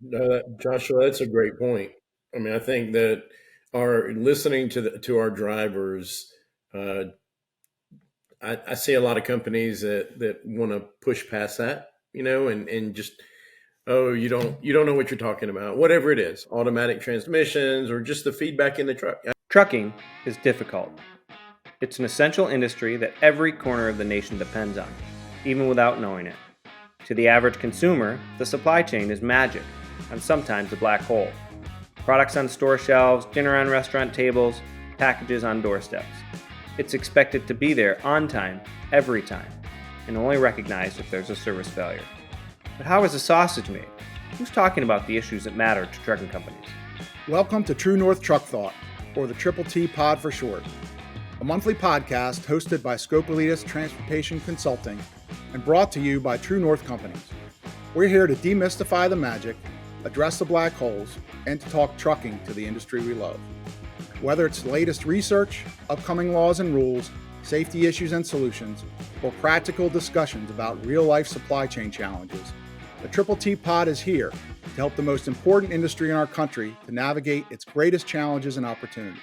No, Joshua, that's a great point. I mean, I think that our listening to our drivers, uh, I see a lot of companies that want to push past that, and just you don't know what you're talking about, whatever it is, automatic transmissions or just the feedback in the truck. Trucking is difficult. It's an essential industry that every corner of the nation depends on, even without knowing it. To the average consumer, the supply chain is magic, and sometimes a black hole. Products on store shelves, dinner on restaurant tables, packages on doorsteps. It's expected to be there on time, every time, and only recognized if there's a service failure. But how is a sausage made? Who's talking about the issues that matter to trucking companies? Welcome to True North Truck Thought, or the TTT Pod for short, a monthly podcast hosted by Scopelitas Transportation Consulting and brought to you by True North Companies. We're here to demystify the magic, address the black holes, and to talk trucking to the industry we love. Whether it's the latest research, upcoming laws and rules, safety issues and solutions, or practical discussions about real-life supply chain challenges, the TTT Pod is here to help the most important industry in our country to navigate its greatest challenges and opportunities.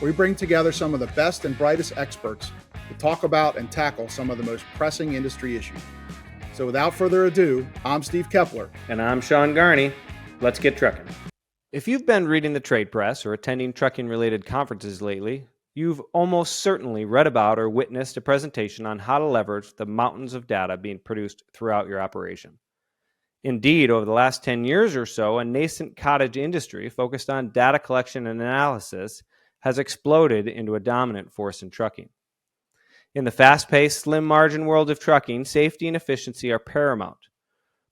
We bring together some of the best and brightest experts to talk about and tackle some of the most pressing industry issues. So without further ado, I'm Steve Kepler. And I'm Sean Garney. Let's get trucking. If you've been reading the trade press or attending trucking-related conferences lately, you've almost certainly read about or witnessed a presentation on how to leverage the mountains of data being produced throughout your operation. Indeed, over the last 10 years or so, a nascent cottage industry focused on data collection and analysis has exploded into a dominant force in trucking. In the fast-paced, slim-margin world of trucking, safety and efficiency are paramount.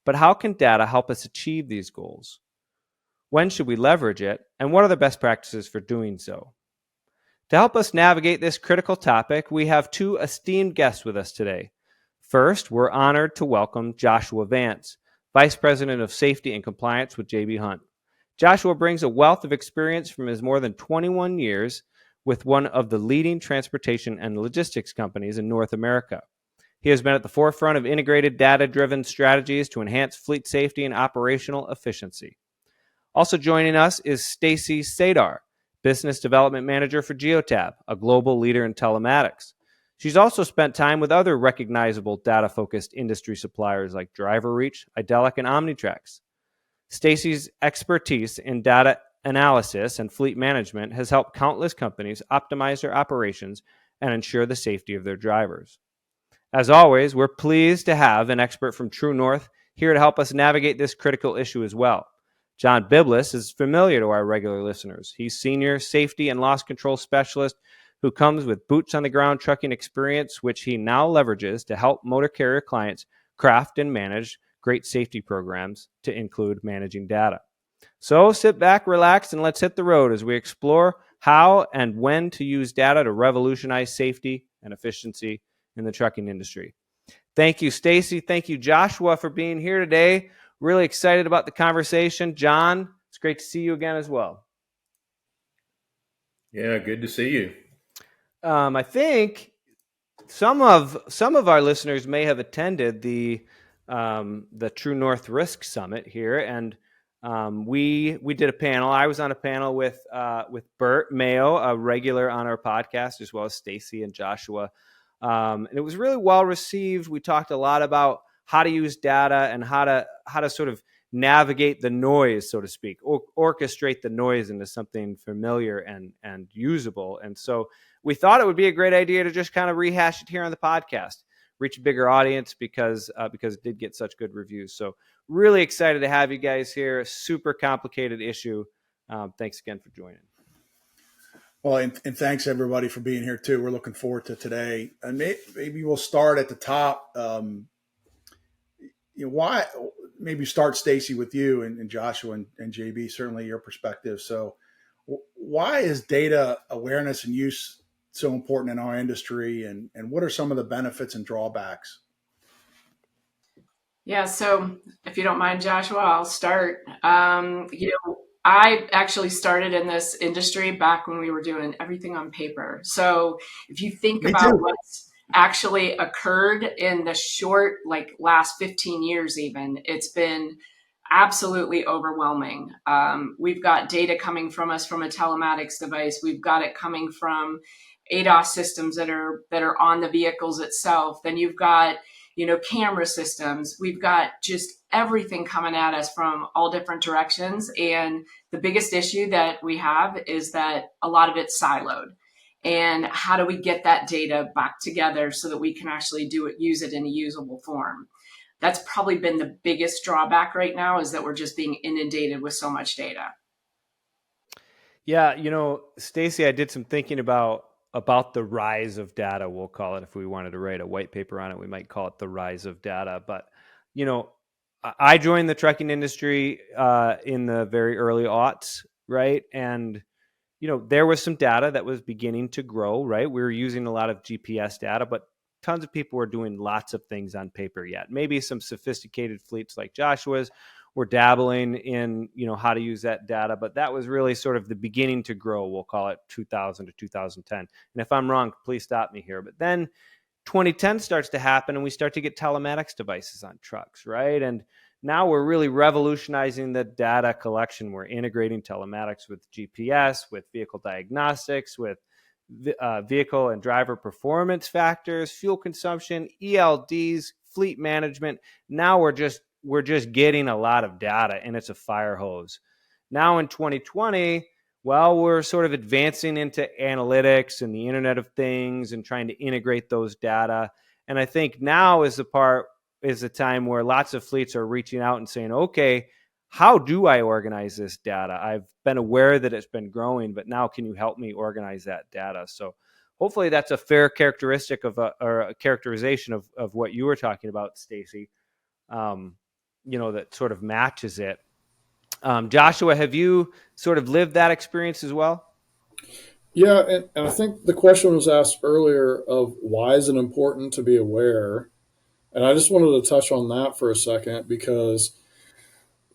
But how can data help us achieve these goals? When should we leverage it, and what are the best practices for doing so? To help us navigate this critical topic, we have two esteemed guests with us today. First, we're honored to welcome Joshua Vance, Vice President of Safety and Compliance with J.B. Hunt. Joshua brings a wealth of experience from his more than 21 years with one of the leading transportation and logistics companies in North America. He has been at the forefront of integrated data-driven strategies to enhance fleet safety and operational efficiency. Also joining us is Stacy Sadar, Business Development Manager for Geotab, a global leader in telematics. She's also spent time with other recognizable data-focused industry suppliers like DriverReach, Idelic, and Omnitrax. Stacy's expertise in data analysis and fleet management has helped countless companies optimize their operations and ensure the safety of their drivers. As always, we're pleased to have an expert from True North here to help us navigate this critical issue as well. John Biblis is familiar to our regular listeners. He's Senior Safety and Loss Control Specialist who comes with boots-on-the-ground trucking experience, which he now leverages to help motor carrier clients craft and manage great safety programs to include managing data. So sit back, relax, and let's hit the road as we explore how and when to use data to revolutionize safety and efficiency in the trucking industry. Thank you, Stacy. Thank you, Joshua, for being here today. Really excited about the conversation. John, it's great to see you again as well. Yeah, good to see you. I think some of our listeners may have attended the True North Risk Summit here, and we did a panel. I was on a panel with Bert Mayo, a regular on our podcast, as well as Stacy and Joshua, and it was really well received. We talked a lot about how to use data and how to sort of navigate the noise, so to speak, or orchestrate the noise into something familiar and usable. And so we thought it would be a great idea to just kind of rehash it here on the podcast, reach a bigger audience because it did get such good reviews. So really excited to have you guys here. A super complicated issue. Thanks again for joining. Well, and thanks everybody for being here too. We're looking forward to today. And maybe we'll start at the top. Why? Maybe start, Stacy, with you and Joshua and JB. Certainly your perspective. So, why is data awareness and use so important in our industry, and what are some of the benefits and drawbacks? Yeah, so if you don't mind, Joshua, I'll start. I actually started in this industry back when we were doing everything on paper. So if you think Me about too. what's actually occurred in the short, like last 15 years, even, it's been absolutely overwhelming. We've got data coming from us from a telematics device. We've got it coming from ADAS systems that are on the vehicles itself. Then you've got, camera systems. We've got just everything coming at us from all different directions. And the biggest issue that we have is that a lot of it's siloed. And how do we get that data back together so that we can actually use it in a usable form? That's probably been the biggest drawback right now, is that we're just being inundated with so much data. Yeah, Stacy, I did some thinking about the rise of data, we'll call it. If we wanted to write a white paper on it, we might call it the rise of data. But, I joined the trucking industry in the very early aughts, right? And, there was some data that was beginning to grow, right? We were using a lot of GPS data, but tons of people were doing lots of things on paper yet. Maybe some sophisticated fleets like Joshua's were dabbling in, how to use that data, but that was really sort of the beginning to grow. We'll call it 2000 to 2010. And if I'm wrong, please stop me here. But then 2010 starts to happen and we start to get telematics devices on trucks, right? And now we're really revolutionizing the data collection. We're integrating telematics with GPS, with vehicle diagnostics, with vehicle and driver performance factors, fuel consumption, ELDs, fleet management. Now we're just getting a lot of data, and it's a fire hose. Now in 2020, well, we're sort of advancing into analytics and the Internet of Things and trying to integrate those data. And I think now is the time where lots of fleets are reaching out and saying, okay, how do I organize this data? I've been aware that it's been growing, but now can you help me organize that data? So hopefully that's a fair characteristic or a characterization of what you were talking about, Stacy. That sort of matches it. Joshua, have you sort of lived that experience as well? Yeah, and I think the question was asked earlier of why is it important to be aware? And I just wanted to touch on that for a second because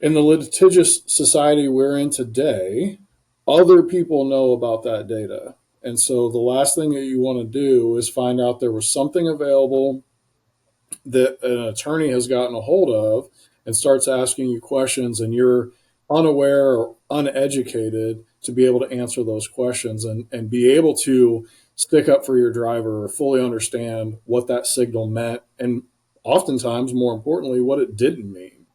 in the litigious society we're in today, other people know about that data. And so the last thing that you want to do is find out there was something available that an attorney has gotten a hold of and starts asking you questions and you're unaware or uneducated to be able to answer those questions and be able to stick up for your driver or fully understand what that signal meant and oftentimes more importantly what it didn't mean.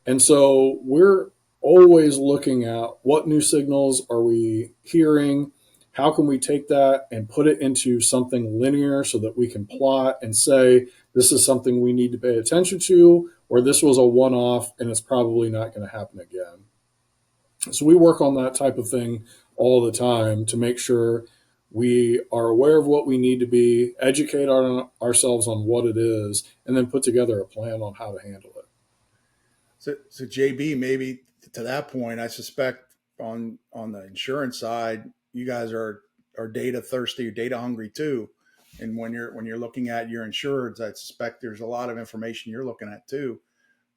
And so we're always looking at what new signals are we hearing, how can we take that and put it into something linear so that we can plot and say, this is something we need to pay attention to, or this was a one-off and it's probably not going to happen again. So we work on that type of thing all the time to make sure we are aware of what we need to be, educate ourselves on what it is, and then put together a plan on how to handle it. So JB, maybe to that point, I suspect on the insurance side, you guys are data thirsty or data hungry too. And when you're looking at your insureds, I suspect there's a lot of information you're looking at too.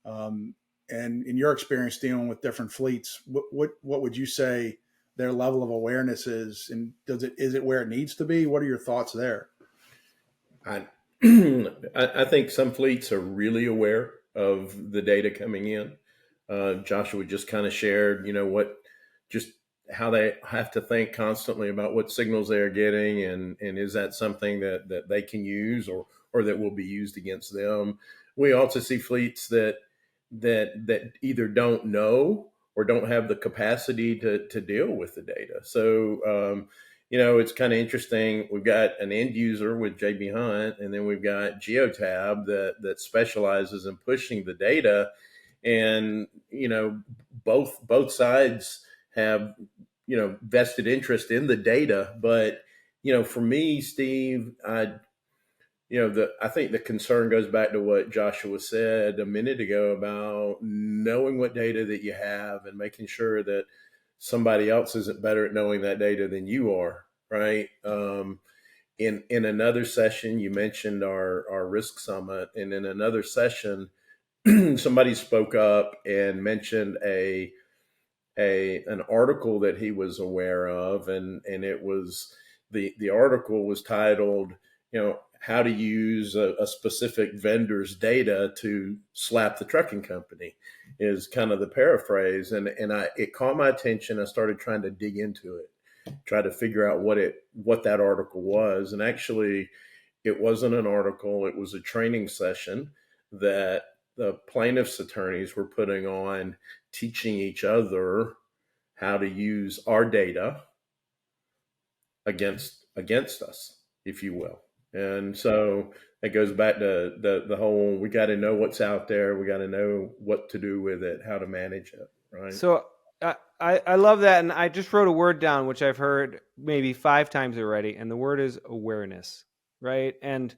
And in your experience dealing with different fleets, what would you say their level of awareness is, and is it where it needs to be? What are your thoughts there? I I think some fleets are really aware of the data coming in. Joshua just kind of shared, just how they have to think constantly about what signals they are getting, and is that something that they can use or that will be used against them. We also see fleets that either don't know or don't have the capacity to deal with the data. So it's kind of interesting. We've got an end user with JB Hunt, and then we've got Geotab that specializes in pushing the data. And both sides have vested interest in the data. But for me, Steve, I think the concern goes back to what Joshua said a minute ago about knowing what data that you have and making sure that somebody else isn't better at knowing that data than you are, right? In another session, you mentioned our risk summit, and in another session, somebody spoke up and mentioned an article that he was aware of, and it was the article was titled, how to use a specific vendor's data to slap the trucking company is kind of the paraphrase. And it caught my attention. I started trying to dig into it, try to figure out what that article was. And actually, it wasn't an article. It was a training session that the plaintiffs' attorneys were putting on, teaching each other how to use our data against us, if you will. And so it goes back to the whole, we got to know what's out there. We got to know what to do with it, how to manage it. Right. So I love that. And I just wrote a word down, which I've heard maybe 5 times already. And the word is awareness. Right. And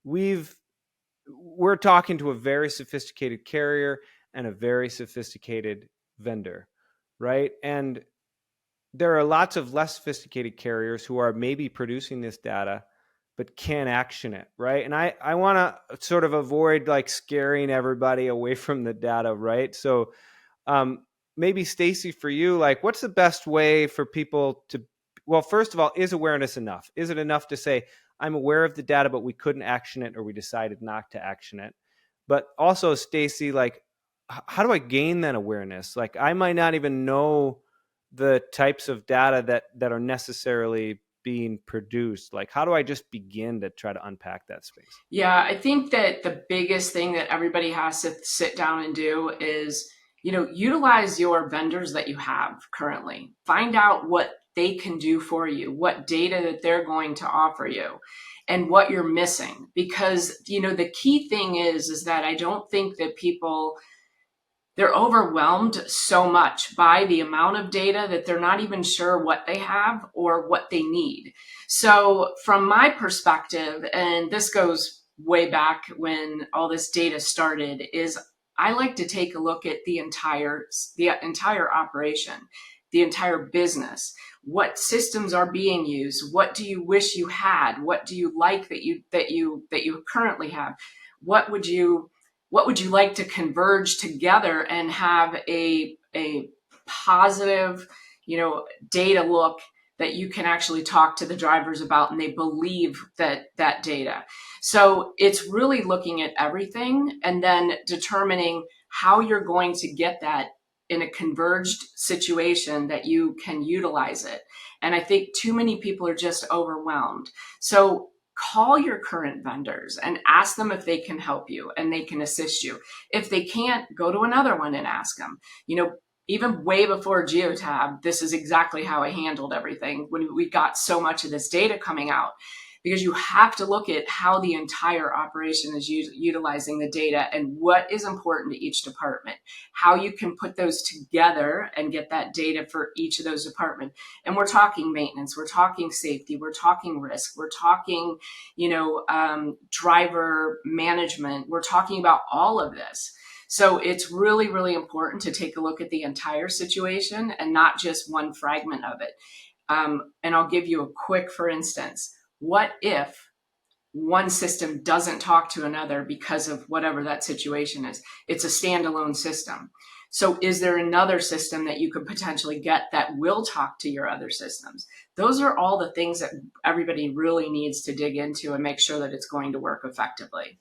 we're talking to a very sophisticated carrier and a very sophisticated vendor. Right. And there are lots of less sophisticated carriers who are maybe producing this data but can't action it, right? And I want to sort of avoid like scaring everybody away from the data, right? So maybe Stacy, for you, like what's the best way for people to, well, first of all, is awareness enough? Is it enough to say, I'm aware of the data, but we couldn't action it or we decided not to action it? But also, Stacy, like, how do I gain that awareness? Like, I might not even know the types of data that are necessarily being produced. Like, how do I just begin to try to unpack that space? Yeah, I think that the biggest thing that everybody has to sit down and do is, utilize your vendors that you have currently. Find out what they can do for you, what data that they're going to offer you, and what you're missing. Because, the key thing is that I don't think that they're overwhelmed so much by the amount of data that they're not even sure what they have or what they need. So from my perspective, and this goes way back when all this data started, is I like to take a look at the entire operation, the entire business. What systems are being used? What do you wish you had? What do you like that you currently have? What would you like to converge together and have a positive, data look that you can actually talk to the drivers about and they believe that data. So it's really looking at everything and then determining how you're going to get that in a converged situation that you can utilize it. And I think too many people are just overwhelmed. So call your current vendors and ask them if they can help you and they can assist you. If they can't, go to another one and ask them. Even way before Geotab, this is exactly how I handled everything when we got so much of this data coming out, because you have to look at how the entire operation is utilizing the data and what is important to each department, how you can put those together and get that data for each of those departments. And we're talking maintenance, we're talking safety, we're talking risk, we're talking, driver management, we're talking about all of this. So it's really, really important to take a look at the entire situation and not just one fragment of it. And I'll give you a quick, for instance. What if one system doesn't talk to another because of whatever that situation is? It's a standalone system. So is there another system that you could potentially get that will talk to your other systems? Those are all the things that everybody really needs to dig into and make sure that it's going to work effectively.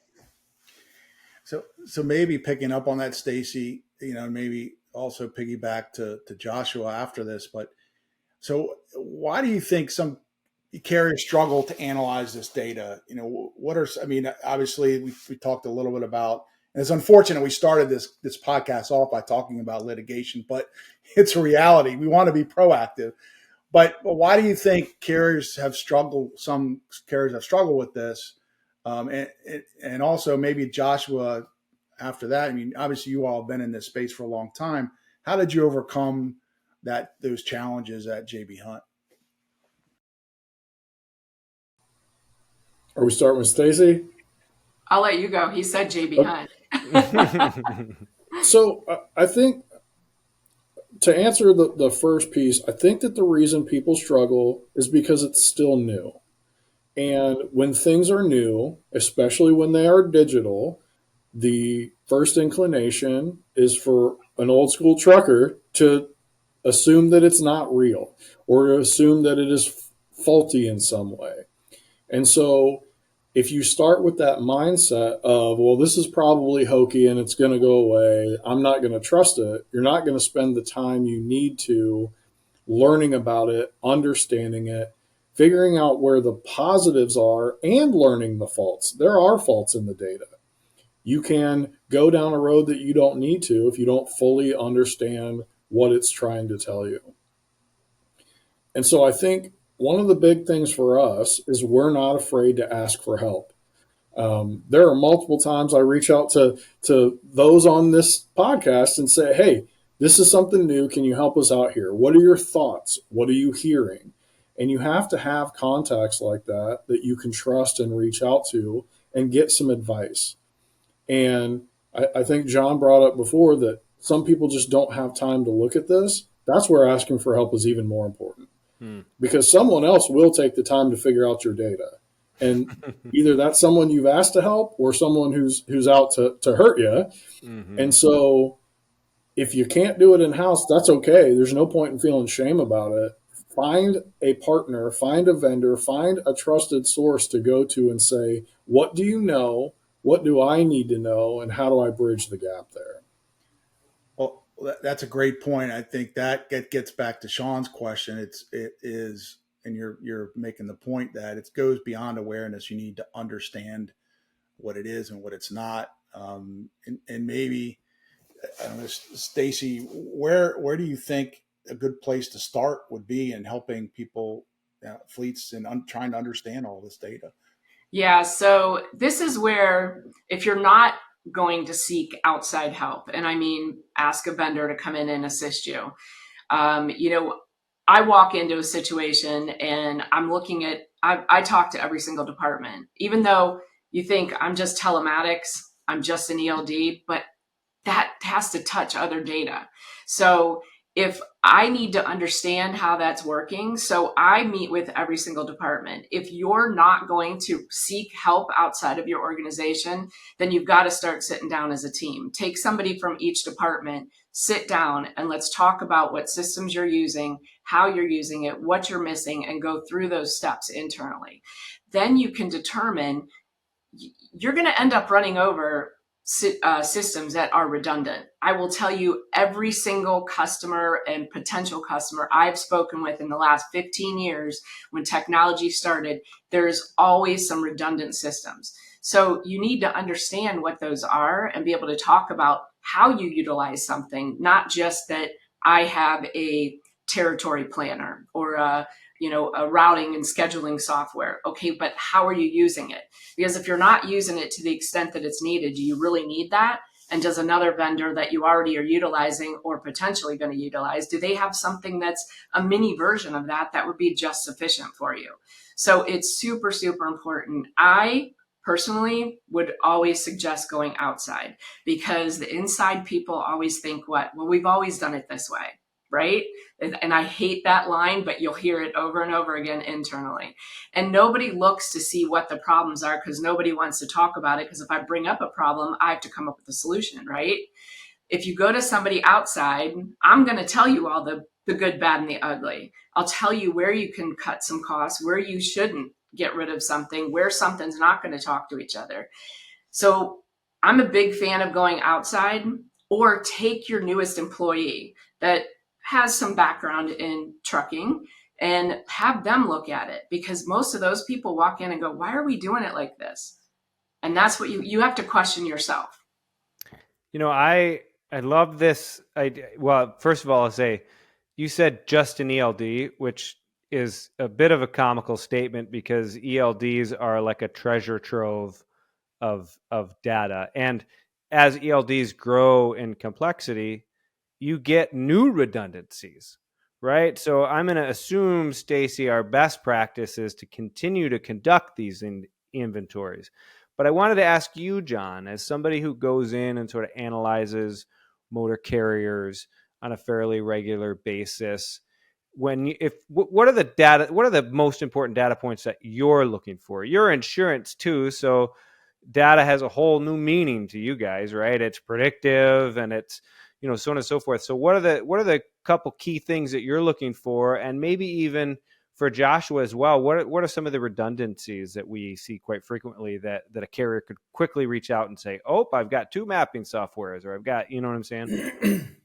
So maybe picking up on that, Stacy, maybe also piggyback to Joshua after this. But so why do you think some carriers struggle to analyze this data? Obviously we talked a little bit about, and it's unfortunate we started this podcast off by talking about litigation, but it's a reality. We want to be proactive. But why do you think some carriers have struggled with this? And also maybe Joshua, after that, obviously you all have been in this space for a long time. How did you overcome those challenges at JB Hunt? Are we starting with Stacy? I'll let you go. He said JB Hunt. So I think to answer the first piece, I think that the reason people struggle is because it's still new. And when things are new, especially when they are digital, the first inclination is for an old school trucker to assume that it's not real or to assume that it is faulty in some way. And so if you start with that mindset of, well, this is probably hokey and it's going to go away, I'm not going to trust it, you're not going to spend the time you need to learning about it, understanding it, figuring out where the positives are, and learning the faults. There are faults in the data. You can go down a road that you don't need to if you don't fully understand what it's trying to tell you. And so I think one of the big things for us is we're not afraid to ask for help. There are multiple times I reach out to those on this podcast and say, hey, this is something new. Can you help us out here? What are your thoughts? What are you hearing? And you have to have contacts like that that you can trust and reach out to and get some advice. And I think John brought up before that some people just don't have time to look at this. That's where asking for help is even more important because someone else will take the time to figure out your data. And either that's someone you've asked to help or someone who's out to hurt you. Mm-hmm. And so if you can't do it in-house, that's okay. There's no point in feeling shame about it. Find a partner, find a vendor, find a trusted source to go to and say, what do you know? What do I need to know? And how do I bridge the gap there? Well, that's a great point. I think that gets back to Sean's question. It is, and you're making the point that it goes beyond awareness. You need to understand what it is and what it's not. And maybe, I don't know, Stacy, where do you think a good place to start would be in helping people, fleets, and trying to understand all this data? Yeah, so this is where if you're not going to seek outside help, and I mean ask a vendor to come in and assist you, you know, I walk into a situation and I'm looking at, I talk to every single department, even though you think I'm just telematics, I'm just an ELD, but that has to touch other data. So if I need to understand how that's working, so I meet with every single department. If you're not going to seek help outside of your organization, then you've got to start sitting down as a team. Take somebody from each department, sit down, and let's talk about what systems you're using, how you're using it, what you're missing, and go through those steps internally. Then you can determine you're going to end up running over systems that are redundant. I will tell you, every single customer and potential customer I've spoken with in the last 15 years, when technology started, there's always some redundant systems. So you need to understand what those are and be able to talk about how you utilize something, not just that I have a territory planner or a routing and scheduling software. Okay, but how are you using it? Because if you're not using it to the extent that it's needed, do you really need that? And does another vendor that you already are utilizing or potentially going to utilize, do they have something that's a mini version of that that would be just sufficient for you? So it's super, super important. I personally would always suggest going outside because the inside people always think well, we've always done it this way, right? And I hate that line, but you'll hear it over and over again internally. And nobody looks to see what the problems are because nobody wants to talk about it. Because if I bring up a problem, I have to come up with a solution, right? If you go to somebody outside, I'm going to tell you all the good, bad, and the ugly. I'll tell you where you can cut some costs, where you shouldn't get rid of something, where something's not going to talk to each other. So I'm a big fan of going outside, or take your newest employee that has some background in trucking and have them look at it, because most of those people walk in and go, why are we doing it like this? And that's what you have to question yourself. I love this idea. Well, first of all, I'll say you said just an ELD, which is a bit of a comical statement because ELDs are like a treasure trove of data. And as ELDs grow in complexity, you get new redundancies, right? So I'm going to assume, Stacy, our best practice is to continue to conduct these inventories. But I wanted to ask you, John, as somebody who goes in and sort of analyzes motor carriers on a fairly regular basis, what are the most important data points that you're looking for? You're insurance too, so data has a whole new meaning to you guys, right? It's predictive and it's, so on and so forth. So what are the couple key things that you're looking for, and maybe even for Joshua as well, what are some of the redundancies that we see quite frequently that a carrier could quickly reach out and say, oh, I've got 2 mapping softwares, or I've got, you know what I'm saying?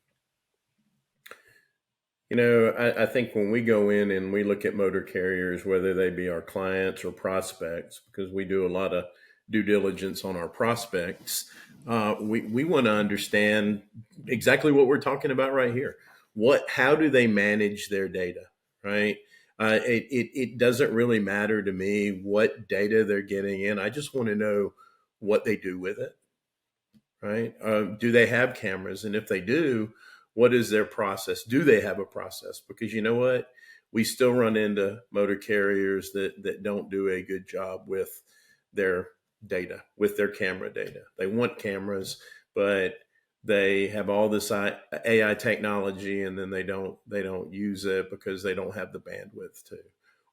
I think when we go in and we look at motor carriers, whether they be our clients or prospects, because we do a lot of due diligence on our prospects, we want to understand exactly what we're talking about right here. How do they manage their data, right? It doesn't really matter to me what data they're getting in. I just want to know what they do with it, right? Do they have cameras? And if they do, what is their process? Do they have a process? Because you know what? We still run into motor carriers that don't do a good job with their data, with their camera data. They want cameras, but they have all this AI technology, and then they don't use it because they don't have the bandwidth to,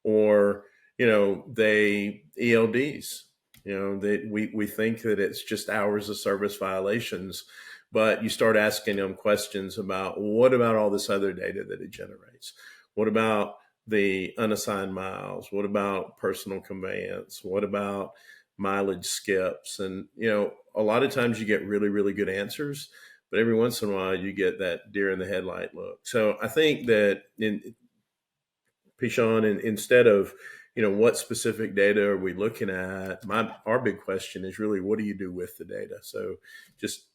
or they ELDs. That we think that it's just hours of service violations, but you start asking them questions about, what about all this other data that it generates? What about the unassigned miles? What about personal conveyance? What about mileage skips? And a lot of times you get really, really good answers, but every once in a while you get that deer in the headlight look. So I think that Pishon, instead of what specific data are we looking at, our big question is really, what do you do with the data? So just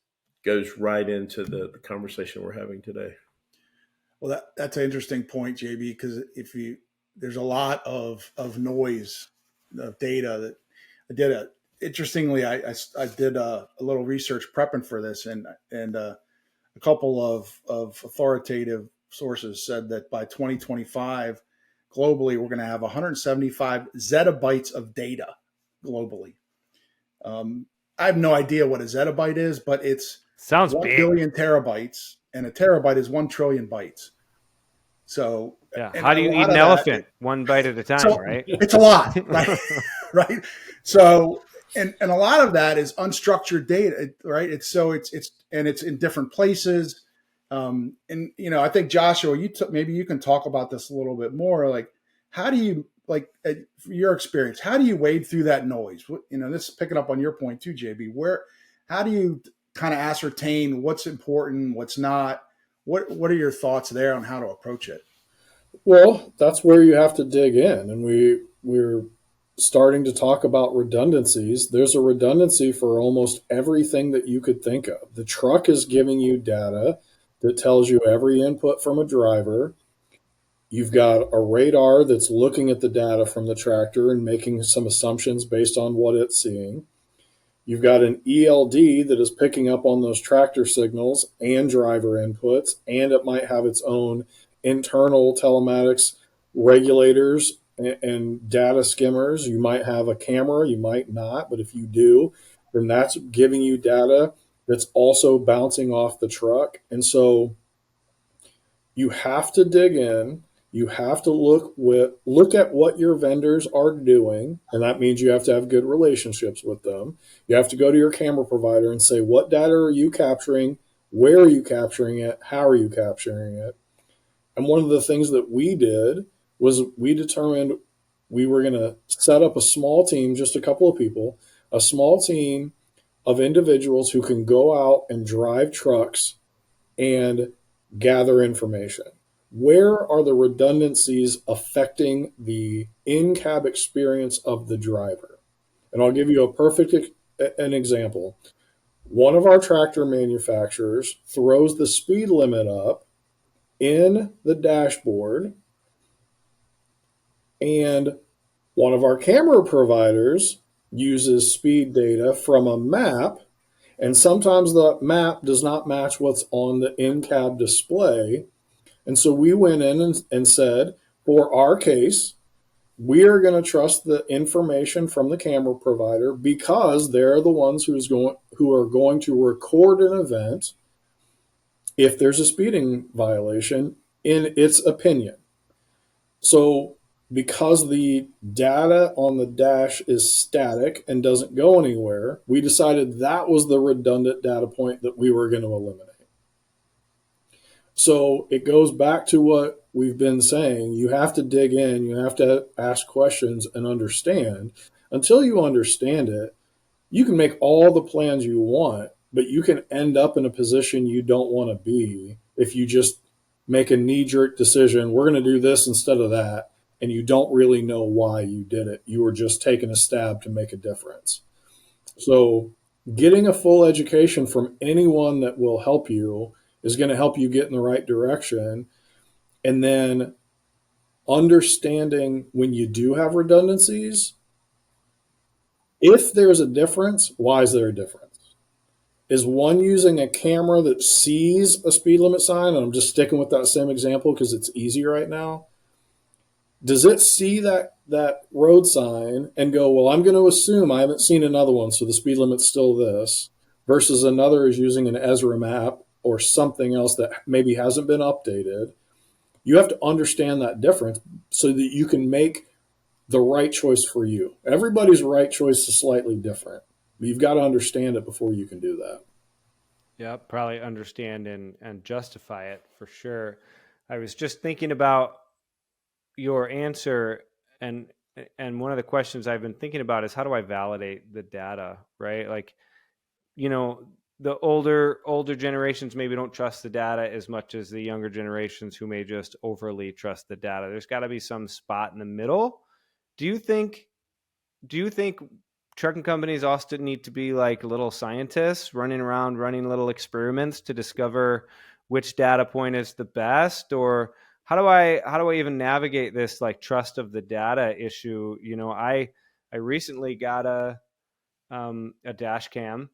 goes right into the conversation we're having today. Well, that's an interesting point, JB, because there's a lot of noise of data that interestingly, I did a little research prepping for this, and a couple of authoritative sources said that by 2025, globally, we're going to have 175 zettabytes of data globally. I have no idea what a zettabyte is, but it's Sounds 1 big. billion terabytes, and a terabyte is 1 trillion bytes. So, yeah, how do you eat an elephant? One bite at a time, so right? It's a lot, right? Right. So, and a lot of that is unstructured data, right? It's in different places. And I think Joshua, maybe you can talk about this a little bit more. Like, how do you, your experience, how do you wade through that noise? This is picking up on your point too, JB. How do you kind of ascertain what's important, what's not? What are your thoughts there on how to approach it? Well, that's where you have to dig in, and we're starting to talk about redundancies. There's a redundancy for almost everything that you could think of. The truck is giving you data that tells you every input from a driver. You've got a radar that's looking at the data from the tractor and making some assumptions based on what it's seeing. You've got an ELD that is picking up on those tractor signals and driver inputs, and it might have its own internal telematics regulators and data skimmers. You might have a camera, you might not, but if you do, then that's giving you data that's also bouncing off the truck. And so you have to dig in. You have to look at what your vendors are doing, and that means you have to have good relationships with them. You have to go to your camera provider and say, what data are you capturing? Where are you capturing it? How are you capturing it? And one of the things that we did was we determined we were going to set up a small team, just a couple of people, a small team of individuals who can go out and drive trucks and gather information. Where are the redundancies affecting the in-cab experience of the driver? And I'll give you an example. One of our tractor manufacturers throws the speed limit up in the dashboard, and one of our camera providers uses speed data from a map, and sometimes the map does not match what's on the in-cab display. And so we went in and said, for our case, we are going to trust the information from the camera provider because they're the ones who are going to record an event if there's a speeding violation, in its opinion. So because the data on the dash is static and doesn't go anywhere, we decided that was the redundant data point that we were going to eliminate. So it goes back to what we've been saying. You have to dig in, you have to ask questions and understand. Until you understand it, you can make all the plans you want, but you can end up in a position you don't want to be if you just make a knee jerk decision. We're going to do this instead of that. And you don't really know why you did it. You were just taking a stab to make a difference. So, getting a full education from anyone that will help you is going to help you get in the right direction. And then understanding when you do have redundancies, if there's a difference, why is there a difference? Is one using a camera that sees a speed limit sign? And I'm just sticking with that same example because it's easy right now. Does it see that road sign and go, well, I'm going to assume I haven't seen another one, so the speed limit's still this, versus another is using an Ezra map or something else that maybe hasn't been updated? You have to understand that difference so that you can make the right choice for you. Everybody's right choice is slightly different. But you've got to understand it before you can do that. Yeah, probably understand and justify it for sure. I was just thinking about your answer, and one of the questions I've been thinking about is how do I validate the data, right? Like, the older generations maybe don't trust the data as much as the younger generations who may just overly trust the data. There's got to be some spot in the middle. Do you think trucking companies also need to be like little scientists running around running little experiments to discover which data point is the best? Or how do I even navigate this like trust of the data issue? I recently got a dash cam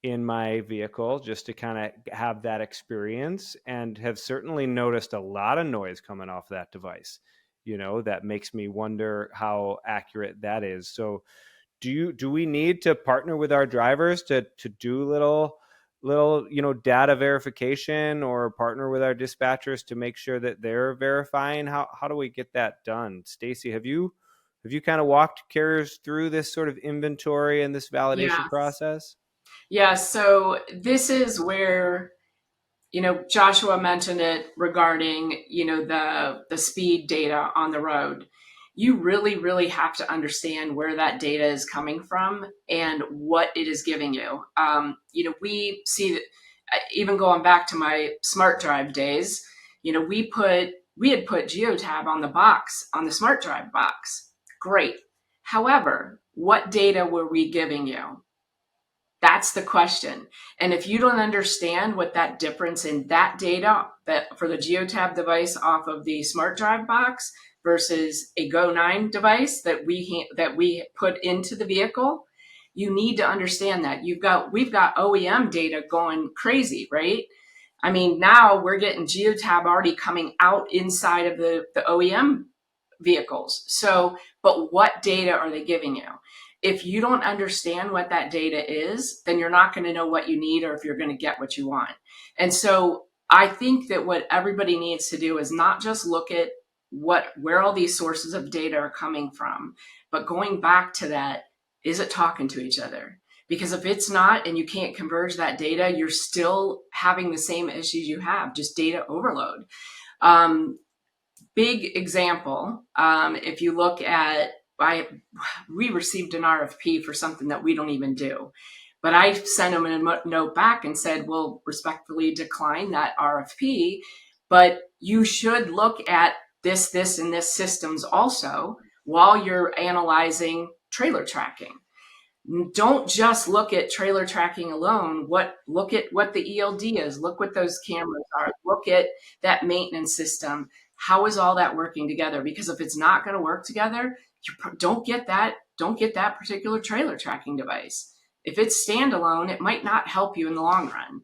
in my vehicle just to kind of have that experience, and have certainly noticed a lot of noise coming off that device, that makes me wonder how accurate that is. So do we need to partner with our drivers to do little data verification, or partner with our dispatchers to make sure that they're verifying? How do we get that done? Stacy, have you kind of walked carriers through this sort of inventory and this validation Yes. process? Yeah. So this is where, Joshua mentioned it regarding, the speed data on the road. You really, really have to understand where that data is coming from and what it is giving you. We see that, even going back to my smart drive days, we had put geotab on the smart drive box. Great. However, what data were we giving you? That's the question. And if you don't understand what that difference in that data that for the Geotab device off of the smart drive box versus a Go 9 device that we put into the vehicle, you need to understand that. We've got OEM data going crazy, right? I mean, now we're getting Geotab already coming out inside of the OEM vehicles. So, but what data are they giving you? If you don't understand what that data is, then you're not going to know what you need or if you're going to get what you want. And so I think that what everybody needs to do is not just look at where all these sources of data are coming from, but going back to that, is it talking to each other? Because if it's not and you can't converge that data, you're still having the same issues you have, just data overload. Big example, if you look at, we received an RFP for something that we don't even do. But I sent them a note back and said, we'll respectfully decline that RFP, but you should look at this, and this systems also while you're analyzing trailer tracking. Don't just look at trailer tracking alone. Look at what the ELD is. Look what those cameras are. Look at that maintenance system. How is all that working together? Because if it's not going to work together, you don't get that particular trailer tracking device. If it's standalone, it might not help you in the long run.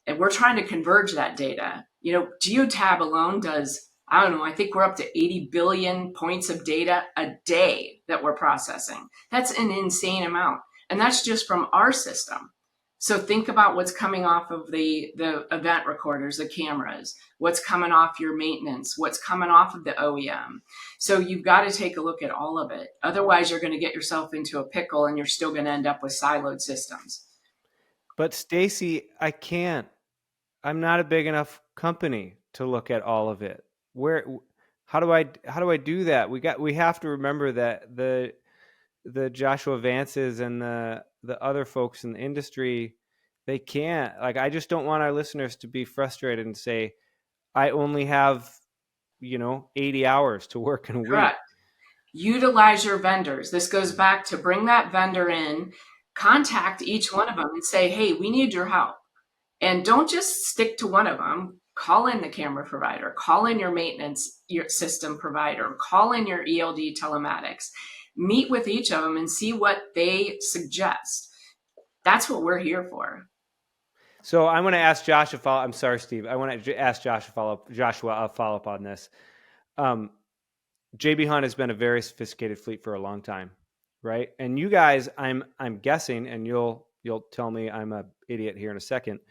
And we're trying to converge that data. Geotab alone does, I don't know, I think we're up to 80 billion points of data a day that we're processing. That's an insane amount. And that's just from our system. So think about what's coming off of the event recorders, the cameras, what's coming off your maintenance, what's coming off of the OEM. So you've got to take a look at all of it. Otherwise, you're going to get yourself into a pickle and you're still going to end up with siloed systems. But Stacy, I can't. I'm not a big enough company. to look at all of it? How do I do that? We have to remember that the Joshua Vances and the other folks in the industry, they can't. Like, I just don't want our listeners to be frustrated and say, I only have 80 hours to work in a week. Correct. Utilize your vendors. This goes back to bring that vendor in, contact each one of them and say, hey, we need your help. And don't just stick to one of them. Call in the camera provider, call in your maintenance, your system provider, call in your ELD telematics, meet with each of them and see what they suggest. That's what we're here for. So I'm going to ask Josh a follow. I'm sorry, Steve. I want to ask Joshua a follow up on this. JB Hunt has been a very sophisticated fleet for a long time, right? And you guys, I'm guessing, and you'll tell me I'm an idiot here in a second.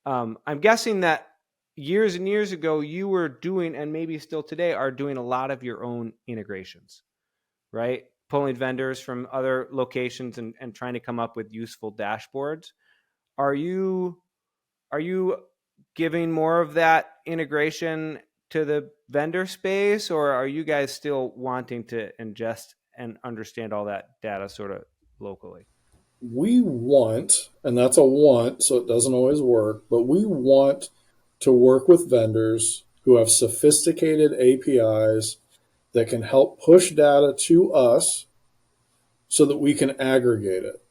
I'm guessing that years and years ago you were doing, and maybe still today are doing, a lot of your own integrations, right? Pulling vendors from other locations and trying to come up with useful dashboards. Are you giving more of that integration to the vendor space, or are you guys still wanting to ingest and understand all that data sort of locally? We want, and that's a want, so it doesn't always work, but we want to work with vendors who have sophisticated APIs that can help push data to us so that we can aggregate it.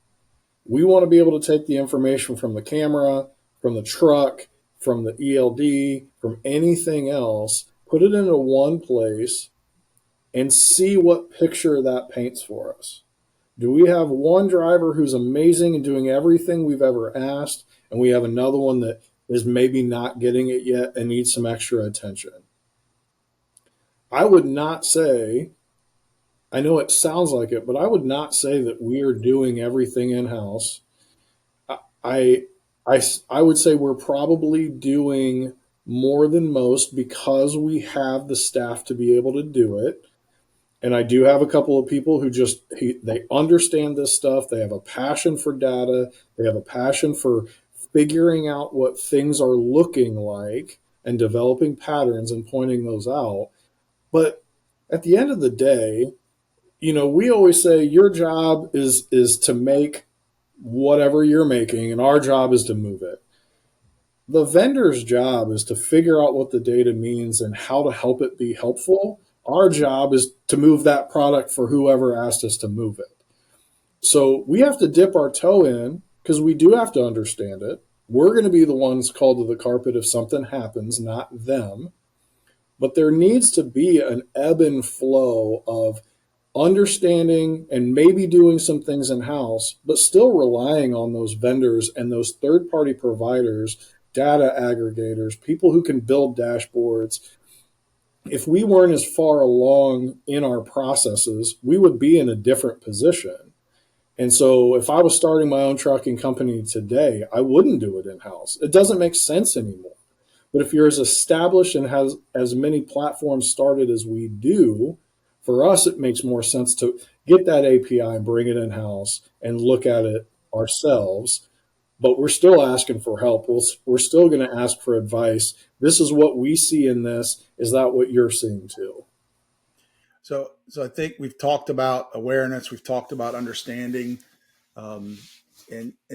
We want to be able to take the information from the camera, from the truck, from the ELD, from anything else, put it into one place, and see what picture that paints for us. Do we have one driver who's amazing and doing everything we've ever asked, and we have another one that is maybe not getting it yet and needs some extra attention? I would not say, I know it sounds like it, but I would not say that we are doing everything in-house. I would say we're probably doing more than most because we have the staff to be able to do it. And I do have a couple of people who they understand this stuff. They have a passion for data. They have a passion for figuring out what things are looking like and developing patterns and pointing those out. But at the end of the day, we always say your job is to make whatever you're making, and our job is to move it. The vendor's job is to figure out what the data means and how to help it be helpful. Our job is to move that product for whoever asked us to move it. So we have to dip our toe in because we do have to understand it. We're going to be the ones called to the carpet if something happens, not them. But there needs to be an ebb and flow of understanding and maybe doing some things in-house, but still relying on those vendors and those third-party providers, data aggregators, people who can build dashboards. If we weren't as far along in our processes, we would be in a different position. And so if I was starting my own trucking company today, I wouldn't do it in-house. It doesn't make sense anymore. But if you're as established and has as many platforms started as we do, for us, it makes more sense to get that API and bring it in-house and look at it ourselves. But we're still asking for help. We're still going to ask for advice. This is what we see in this. Is that what you're seeing too? So I think we've talked about awareness. We've talked about understanding. And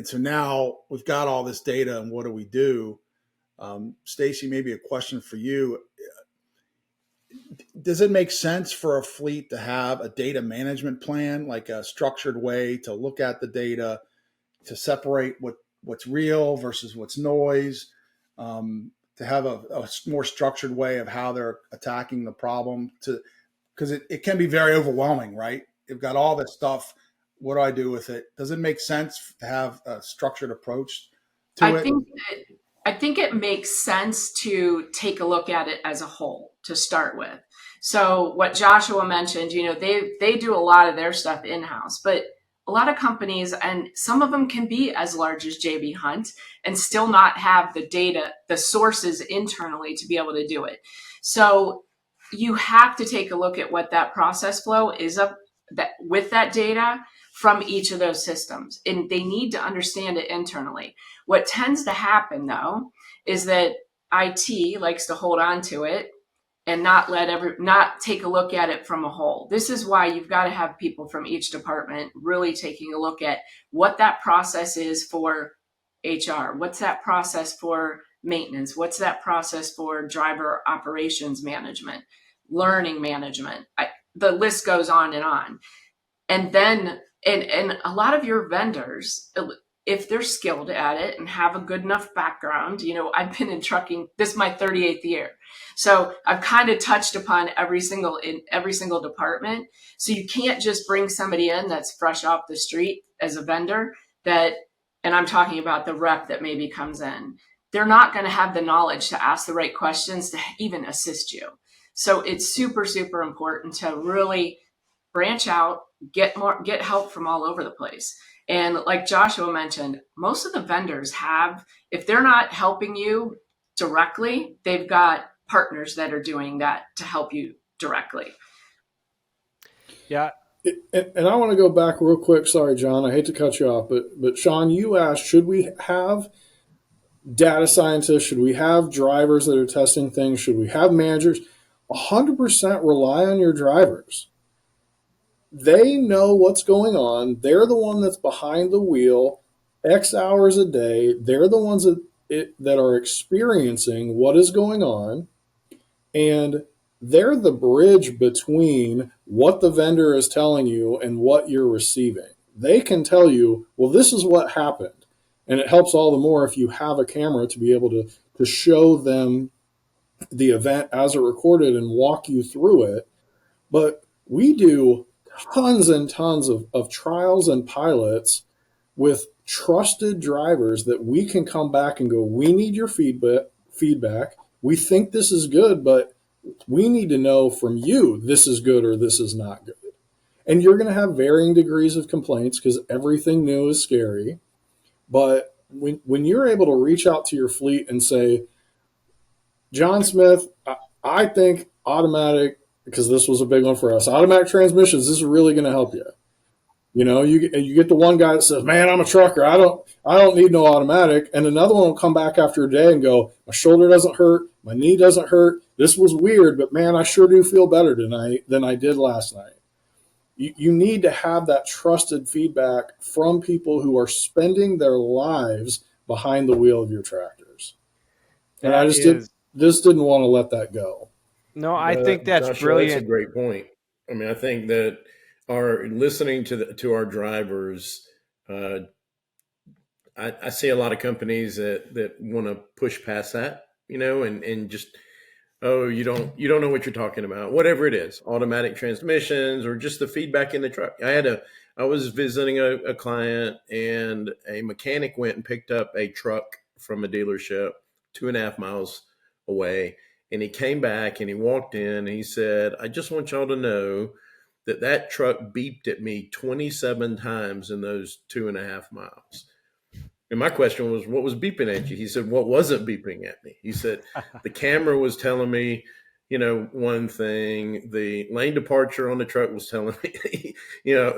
so now we've got all this data, and what do we do? Stacy, maybe a question for you. Does it make sense for a fleet to have a data management plan, like a structured way to look at the data, to separate what's real versus what's noise, to have a more structured way of how they're attacking the problem? Because it can be very overwhelming, right? You've got all this stuff. What do I do with it? Does it make sense to have a structured approach to it? I think it makes sense to take a look at it as a whole to start with. So what Joshua mentioned, they do a lot of their stuff in-house, but a lot of companies, and some of them can be as large as JB Hunt and still not have the data, the sources internally to be able to do it. So you have to take a look at what that process flow is with that data from each of those systems. And they need to understand it internally. What tends to happen, though, is that IT likes to hold on to it and not take a look at it from a whole. This is why you've got to have people from each department really taking a look at what that process is for HR. What's that process for maintenance? What's that process for driver operations management, learning management? The list goes on and on. And then, and a lot of your vendors, if they're skilled at it and have a good enough background, I've been in trucking, this is my 38th year. So I've kind of touched upon in every single department. So you can't just bring somebody in that's fresh off the street as a vendor and I'm talking about the rep that maybe comes in. They're not going to have the knowledge to ask the right questions to even assist you. So it's super, super important to really branch out, get help from all over the place. And like Joshua mentioned, most of the vendors if they're not helping you directly, they've got partners that are doing that to help you directly. Yeah. And I want to go back real quick. Sorry, John, I hate to cut you off, but Sean, you asked, should we have data scientists? Should we have drivers that are testing things? Should we have managers? 100% rely on your drivers. They know what's going on. They're the one that's behind the wheel X hours a day. They're the ones that are experiencing what is going on. And they're the bridge between what the vendor is telling you and what you're receiving. They can tell you, well, this is what happened. And it helps all the more if you have a camera to be able to show them the event as it recorded and walk you through it. But we do tons and tons of trials and pilots with trusted drivers that we can come back and go, we need your feedback. We think this is good, but we need to know from you this is good or this is not good. And you're going to have varying degrees of complaints because everything new is scary. But when you're able to reach out to your fleet and say, John Smith, I think automatic, because this was a big one for us, automatic transmissions, this is really going to help you. You get the one guy that says, man, I'm a trucker. I don't need no automatic. And another one will come back after a day and go, my shoulder doesn't hurt. My knee doesn't hurt. This was weird, but man, I sure do feel better tonight than I did last night. You need to have that trusted feedback from people who are spending their lives behind the wheel of your tractors. And I just didn't want to let that go. No, I think that's Joshua, brilliant. That's a great point. I mean, I think that our listening to our drivers, I see a lot of companies that want to push past that, and just, oh, you don't know what you're talking about, whatever it is, automatic transmissions or just the feedback in the truck. I was visiting a client, and a mechanic went and picked up a truck from a dealership 2.5 miles away. And he came back and he walked in and he said, I just want y'all to know that truck beeped at me 27 times in those 2.5 miles. And my question was, what was beeping at you? He said, what wasn't beeping at me? He said, the camera was telling me, one thing, the lane departure on the truck was telling me, there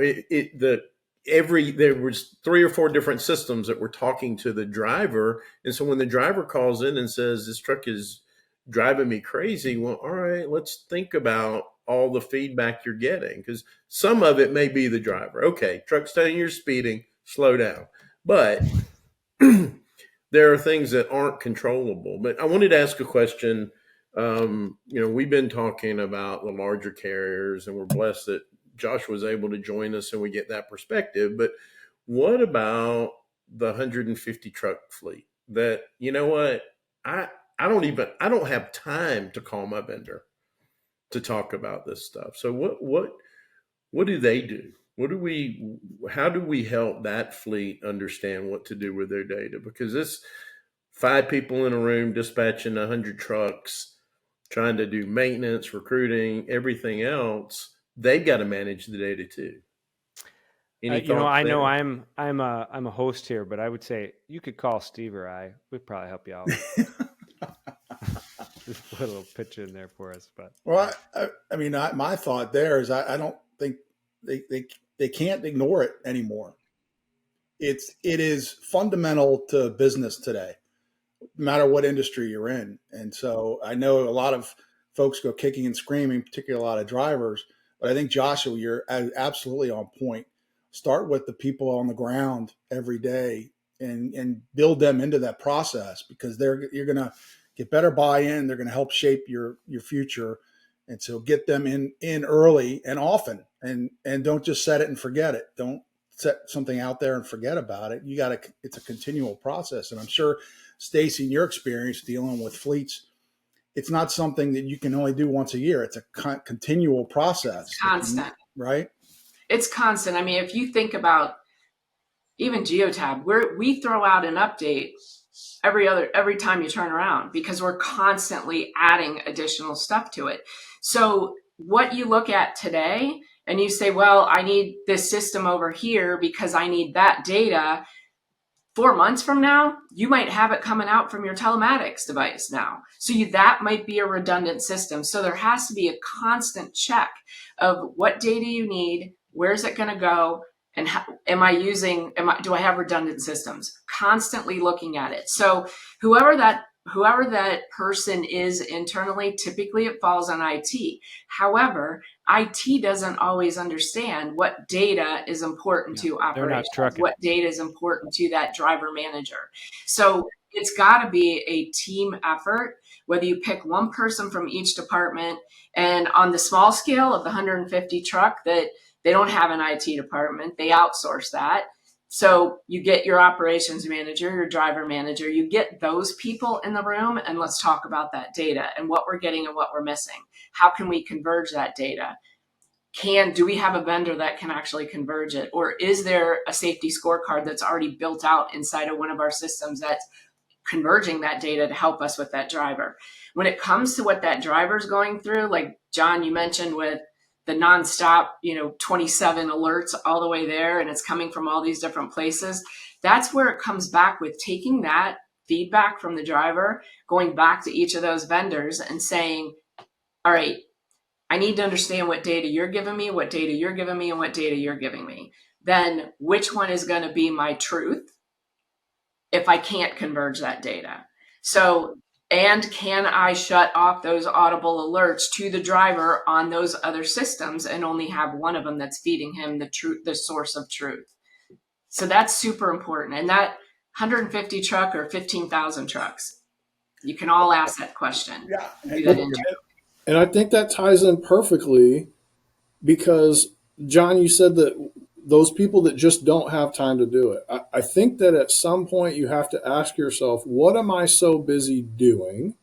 was 3 or 4 different systems that were talking to the driver. And so when the driver calls in and says, this truck is driving me crazy, well, all right, let's think about all the feedback you're getting, because some of it may be the driver. Okay, truck's telling you you're speeding, slow down. But there are things that aren't controllable. But I wanted to ask a question. We've been talking about the larger carriers, and we're blessed that Josh was able to join us and we get that perspective. But what about the 150 truck fleet that, I don't have time to call my vendor to talk about this stuff. So what do they do? How do we help that fleet understand what to do with their data? Because it's 5 people in a room dispatching 100 trucks, trying to do maintenance, recruiting, everything else. They've got to manage the data too. I know I'm a host here, but I would say you could call Steve or I. We'd probably help you out. Just put a little pitch in there for us. But my thought there is I don't think they can't ignore it anymore. It is fundamental to business today. no matter what industry you're in. And so I know a lot of folks go kicking and screaming, particularly a lot of drivers. But I think, Joshua, you're absolutely on point. Start with the people on the ground every day and build them into that process, because you're going to get better buy-in. They're going to help shape your future. And so get them in early and often, and don't just set it and forget it. Don't set something out there and forget about it. It's a continual process. And I'm sure, Stacy, in your experience dealing with fleets, it's not something that you can only do once a year. It's a continual process. It's constant. Right? It's constant. I mean, if you think about even Geotab, we throw out an update every time you turn around, because we're constantly adding additional stuff to it. So what you look at today and you say, well, I need this system over here because I need that data. 4 months from now, you might have it coming out from your telematics device now. So that might be a redundant system. So there has to be a constant check of what data you need, where's it going to go, and how, do I have redundant systems? Constantly looking at it. So whoever that person is internally, typically it falls on IT. However, IT doesn't always understand what data is important to operations, what data is important to that driver manager. So it's got to be a team effort, whether you pick one person from each department. And on the small scale of the 150 truck, that they don't have an IT department, they outsource that. So you get your operations manager, your driver manager, you get those people in the room, and let's talk about that data and what we're getting and what we're missing. How can we converge that data? Do we have a vendor that can actually converge it? Or is there a safety scorecard that's already built out inside of one of our systems that's converging that data to help us with that driver? When it comes to what that driver's going through, like John, you mentioned with the nonstop, 27 alerts all the way there, and it's coming from all these different places. That's where it comes back with taking that feedback from the driver, going back to each of those vendors and saying, all right, I need to understand what data you're giving me, what data you're giving me, and what data you're giving me. Then which one is going to be my truth if I can't converge that data? So, and can I shut off those audible alerts to the driver on those other systems and only have one of them that's feeding him the source of truth? So that's super important. And that 150 truck or 15,000 trucks, you can all ask that question. Yeah. And I think that ties in perfectly, because, John, you said that those people that just don't have time to do it. I think that at some point you have to ask yourself, what am I so busy doing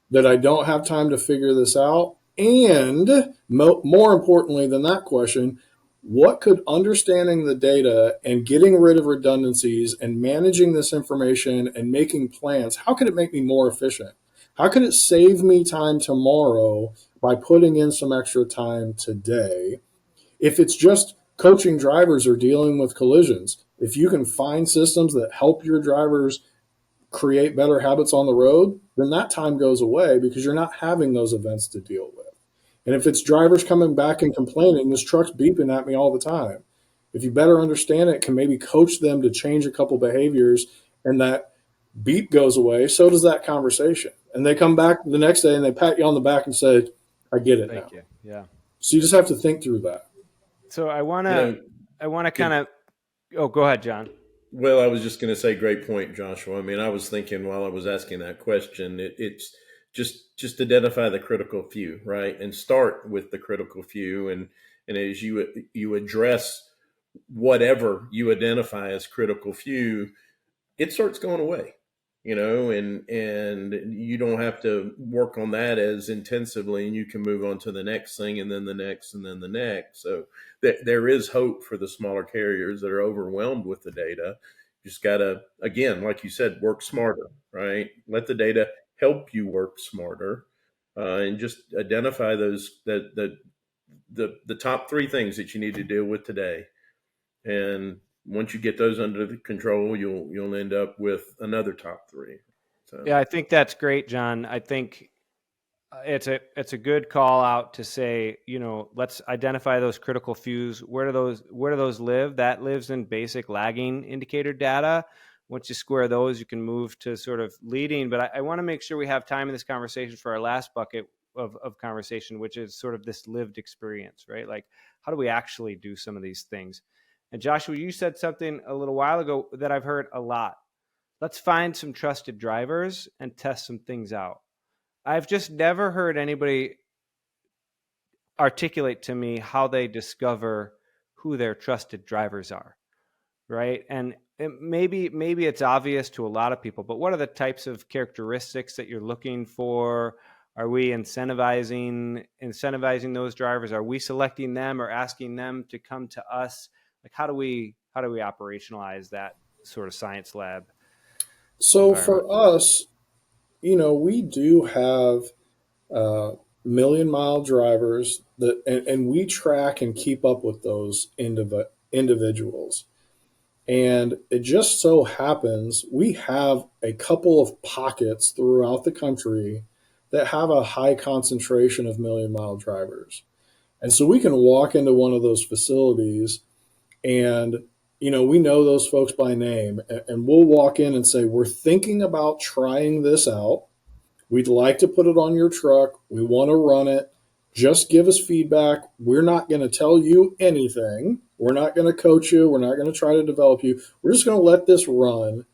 that I don't have time to figure this out? And more importantly than that question, what could understanding the data and getting rid of redundancies and managing this information and making plans, how could it make me more efficient? How could it save me time tomorrow by putting in some extra time today? If it's just coaching drivers or dealing with collisions, if you can find systems that help your drivers create better habits on the road, then that time goes away because you're not having those events to deal with. And if it's drivers coming back and complaining, this truck's beeping at me all the time, if you better understand it, can maybe coach them to change a couple behaviors, and that beep goes away, so does that conversation. And they come back the next day and they pat you on the back and say, I get it now. Thank you. Yeah. So you just have to think through that. So I want to kind of, go ahead, John. Well, I was just going to say, great point, Joshua. I mean, I was thinking while I was asking that question, it's just identify the critical few, right? And start with the critical few. And as you address whatever you identify as critical few, it starts going away, and you don't have to work on that as intensively, and you can move on to the next thing, and then the next, and then the next. So there is hope for the smaller carriers that are overwhelmed with the data. You just got to, again, like you said, work smarter, right? Let the data help you work smarter, and just identify those the top three things that you need to deal with today. And once you get those under the control, you'll end up with another top three. So. Yeah, I think that's great, John. I think it's a good call out to say, let's identify those critical fews. Where do those live? That lives in basic lagging indicator data. once you square those, you can move to sort of leading. But I want to make sure we have time in this conversation for our last bucket of conversation, which is sort of this lived experience, right? Like, how do we actually do some of these things? And Joshua, you said something a little while ago that I've heard a lot. Let's find some trusted drivers and test some things out. I've just never heard anybody articulate to me how they discover who their trusted drivers are, right? And maybe it's obvious to a lot of people, but what are the types of characteristics that you're looking for? Are we incentivizing those drivers? Are we selecting them or asking them to come to us? Like, how do we operationalize that sort of science lab So environment? for us, we do have million mile drivers and we track and keep up with those individuals. And it just so happens we have a couple of pockets throughout the country that have a high concentration of million mile drivers. And so we can walk into one of those facilities and we know those folks by name, and we'll walk in and say, we're thinking about trying this out. We'd like to put it on your truck. We want to run it. Just give us feedback. We're not going to tell you anything. We're not going to coach you. We're not going to try to develop you. We're just going to let this run.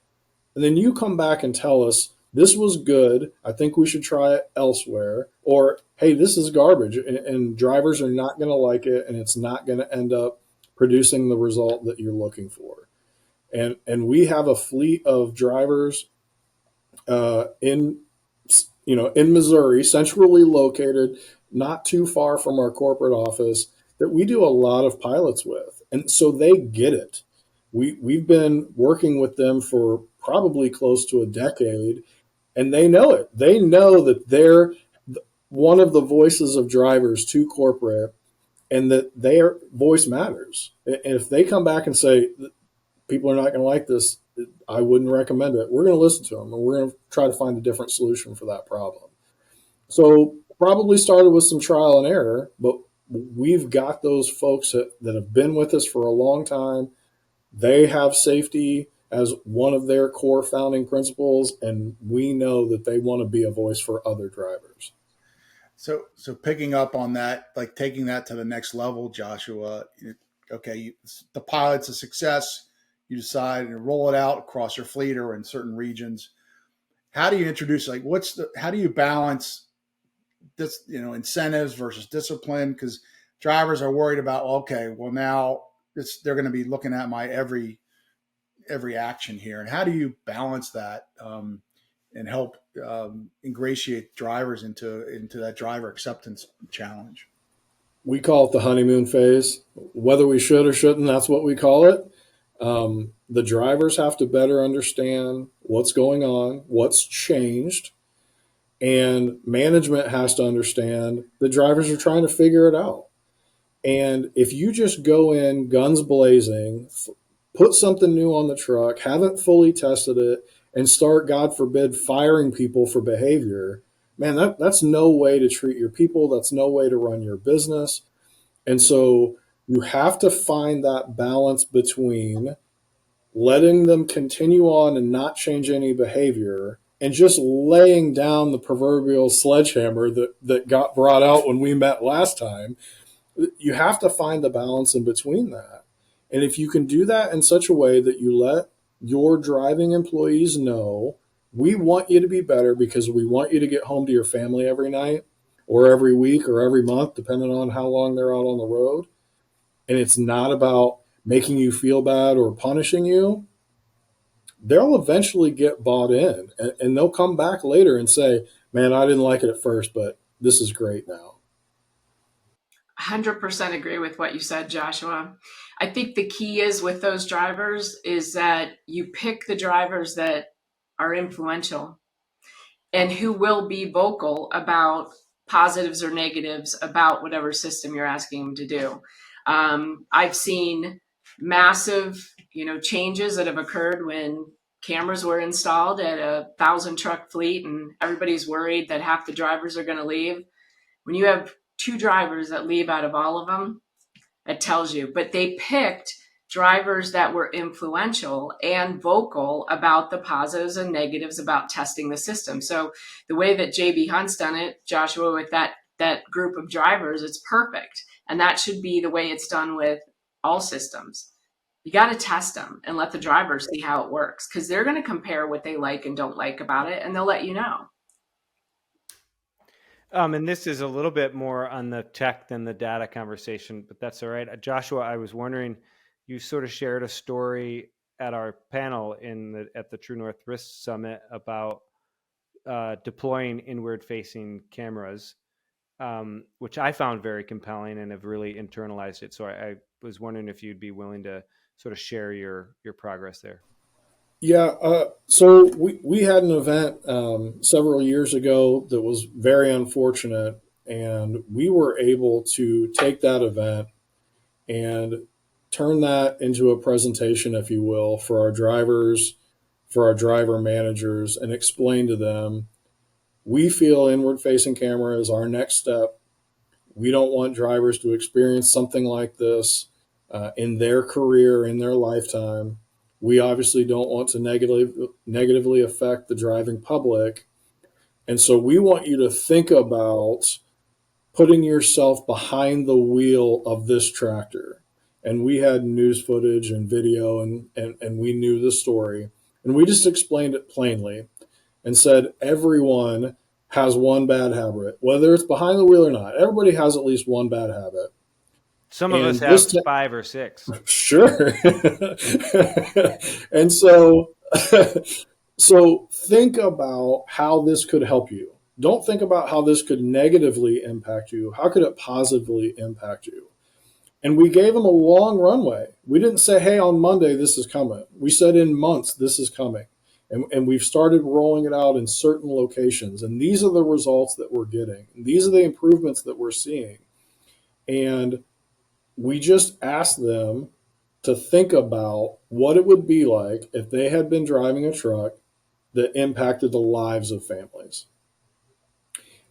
And then you come back and tell us, this was good. I think we should try it elsewhere. Or, hey, this is garbage and drivers are not going to like it and it's not going to end up producing the result that you're looking for. And we have a fleet of drivers in Missouri, centrally located, not too far from our corporate office, that we do a lot of pilots with. And so they get it. We've been working with them for probably close to a decade, and they know it. They know that they're one of the voices of drivers to corporate and that their voice matters. And if they come back and say, people are not going to like this, I wouldn't recommend it. We're going to listen to them and we're going to try to find a different solution for that problem. So probably started with some trial and error, but we've got those folks that have been with us for a long time. They have safety as one of their core founding principles, and we know that they want to be a voice for other drivers. So picking up on that, like taking that to the next level, Joshua, okay, the pilot's a success. You decide to roll it out across your fleet or in certain regions. How do you introduce, like, how do you balance this, incentives versus discipline? Because drivers are worried about, okay, well, now they're going to be looking at my every action here. And how do you balance that and help ingratiate drivers into that driver acceptance challenge? We call it the honeymoon phase. Whether we should or shouldn't, that's what we call it. The drivers have to better understand what's going on, what's changed, and management has to understand the drivers are trying to figure it out. And if you just go in guns blazing, put something new on the truck, haven't fully tested it, and start, God forbid, firing people for behavior, man, that's no way to treat your people. That's no way to run your business. And so you have to find that balance between letting them continue on and not change any behavior and just laying down the proverbial sledgehammer that got brought out when we met last time. You have to find the balance in between that. And if you can do that in such a way that you let your driving employees know, we want you to be better because we want you to get home to your family every night or every week or every month, depending on how long they're out on the road. And it's not about making you feel bad or punishing you, they'll eventually get bought in and they'll come back later and say, man, I didn't like it at first, but this is great now. 100% agree with what you said, Joshua. I think the key is with those drivers is that you pick the drivers that are influential and who will be vocal about positives or negatives about whatever system you're asking them to do. I've seen massive, changes that have occurred when cameras were installed at 1,000 truck fleet and everybody's worried that half the drivers are going to leave. When you have 2 drivers that leave out of all of them, it tells you. But they picked drivers that were influential and vocal about the positives and negatives about testing the system. So the way that JB Hunt's done it, Joshua, with that group of drivers, it's perfect. And that should be the way it's done with all systems. You got to test them and let the drivers see how it works, because they're going to compare what they like and don't like about it, and they'll let you know. And this is a little bit more on the tech than the data conversation, but that's all right. Joshua, I was wondering, you sort of shared a story at our panel at the True North Risk Summit about deploying inward-facing cameras, which I found very compelling and have really internalized it. So I was wondering if you'd be willing to sort of share your progress there. Yeah, so we had an event several years ago that was very unfortunate, and we were able to take that event and turn that into a presentation, if you will, for our drivers, for our driver managers, and explain to them, we feel inward-facing camera is our next step. We don't want drivers to experience something like this in their career, in their lifetime. We obviously don't want to negatively affect the driving public. And so we want you to think about putting yourself behind the wheel of this tractor. And we had news footage and video, and we knew the story. And we just explained it plainly and said, everyone has one bad habit, whether it's behind the wheel or not. Everybody has at least one bad habit. Some of us have 5 or 6. Sure. And so, so think about how this could help you. Don't think about how this could negatively impact you. How could it positively impact you? And we gave them a long runway. We didn't say, hey, on Monday, this is coming. We said in months, this is coming. And we've started rolling it out in certain locations. And these are the results that we're getting. These are the improvements that we're seeing. And we just asked them to think about what it would be like if they had been driving a truck that impacted the lives of families.